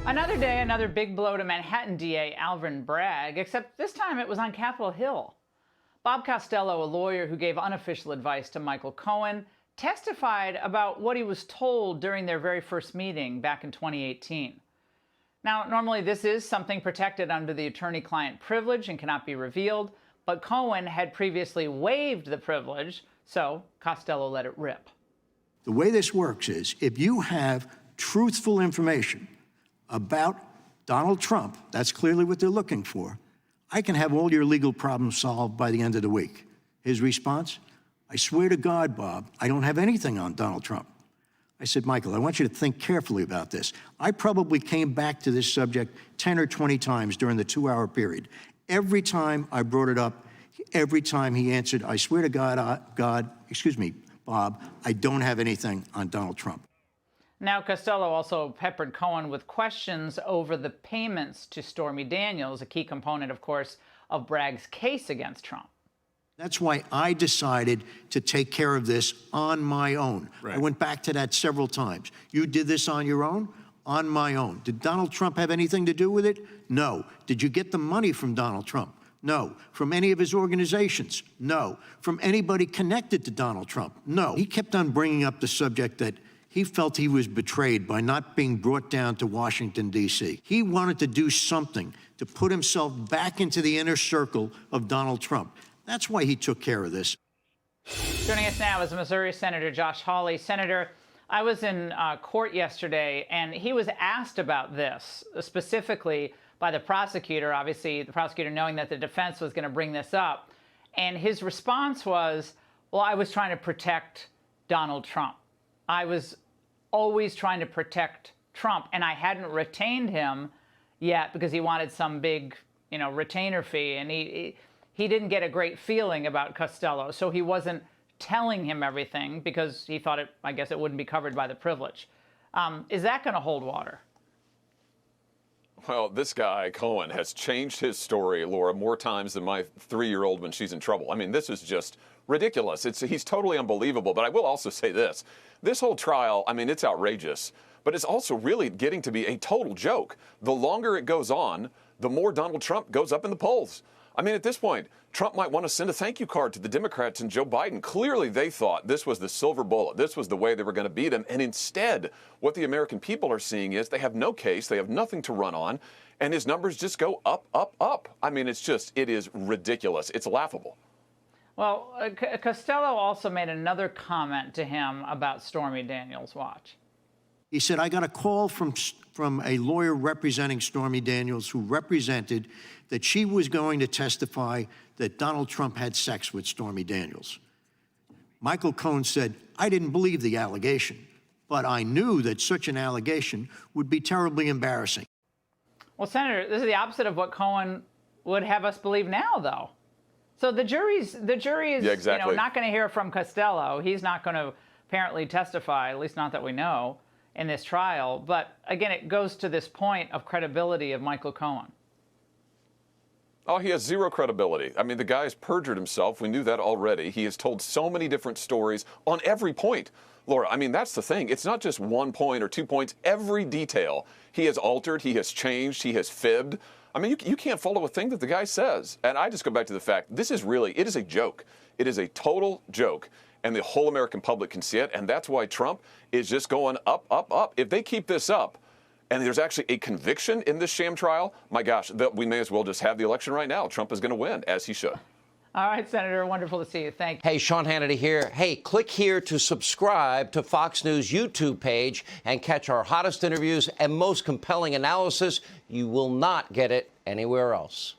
Another day, another big blow to Manhattan DA Alvin Bragg, except this time it was on Capitol Hill. Bob Costello, a lawyer who gave unofficial advice to Michael Cohen, testified about what he was told during their very first meeting back in 2018. Now, normally this is something protected under the attorney-client privilege and cannot be revealed, but Cohen had previously waived the privilege, so Costello let it rip. The way this works is if you have truthful information about Donald Trump, that's clearly what they're looking for, I can have all your legal problems solved by the end of the week. His response, I swear to God, Bob, I don't have anything on Donald Trump. I said, Michael, I want you to think carefully about this. I probably came back to this subject 10 or 20 times during the 2-hour period. Every time I brought it up, every time he answered, I swear to God, Bob, I don't have anything on Donald Trump. Now, Costello also peppered Cohen with questions over the payments to Stormy Daniels, a key component, of course, of Bragg's case against Trump. That's why I decided to take care of this on my own. Right. I went back to that several times. You did this on your own? On my own. Did Donald Trump have anything to do with it? No. Did you get the money from Donald Trump? No. From any of his organizations? No. From anybody connected to Donald Trump? No. He kept on bringing up the subject that he felt he was betrayed by not being brought down to Washington, D.C. He wanted to do something to put himself back into the inner circle of Donald Trump. That's why he took care of this. Joining us now is Missouri Senator Josh Hawley. Senator, I was in court yesterday, and he was asked about this, specifically by the prosecutor, obviously the prosecutor knowing that the defense was going to bring this up. And his response was, well, I was trying to protect Donald Trump. I was always trying to protect Trump, and I hadn't retained him yet because he wanted some big, retainer fee, and he didn't get a great feeling about Costello, so he wasn't telling him everything because he thought I guess it wouldn't be covered by the privilege. Is that going to hold water? Well, this guy, Cohen, has changed his story, Laura, more times than my 3-year-old when she's in trouble. I mean, this is just ridiculous. He's totally unbelievable. But I will also say this. This whole trial, I mean, it's outrageous, but it's also really getting to be a total joke. The longer it goes on, the more Donald Trump goes up in the polls. I mean, at this point, Trump might want to send a thank you card to the Democrats and Joe Biden. Clearly, they thought this was the silver bullet. This was the way they were going to beat him. And instead, what the American people are seeing is they have no case. They have nothing to run on. And his numbers just go up, up, up. I mean, it is ridiculous. It's laughable. Well, Costello also made another comment to him about Stormy Daniels. Watch. He said, I got a call from a lawyer representing Stormy Daniels who represented that she was going to testify that Donald Trump had sex with Stormy Daniels. Michael Cohen said, I didn't believe the allegation, but I knew that such an allegation would be terribly embarrassing. Well, Senator, this is the opposite of what Cohen would have us believe now, though. So the jury is yeah, exactly. Not going to hear from Costello. He's not going to apparently testify, at least not that we know, in this trial. But again, it goes to this point of credibility of Michael Cohen. Oh, he has zero credibility. I mean, the guy has perjured himself. We knew that already. He has told so many different stories on every point. Laura, I mean, that's the thing. It's not just 1 point or 2 points. Every detail he has altered, he has changed, he has fibbed. I mean, you can't follow a thing that the guy says. And I just go back to the fact, it is a joke. It is a total joke. And the whole American public can see it. And that's why Trump is just going up, up, up. If they keep this up, and there's actually a conviction in this sham trial, my gosh, we may as well just have the election right now. Trump is going to win, as he should. All right, Senator, wonderful to see you. Thank you. Hey, Sean Hannity here. Hey, click here to subscribe to Fox News YouTube page and catch our hottest interviews and most compelling analysis. You will not get it anywhere else.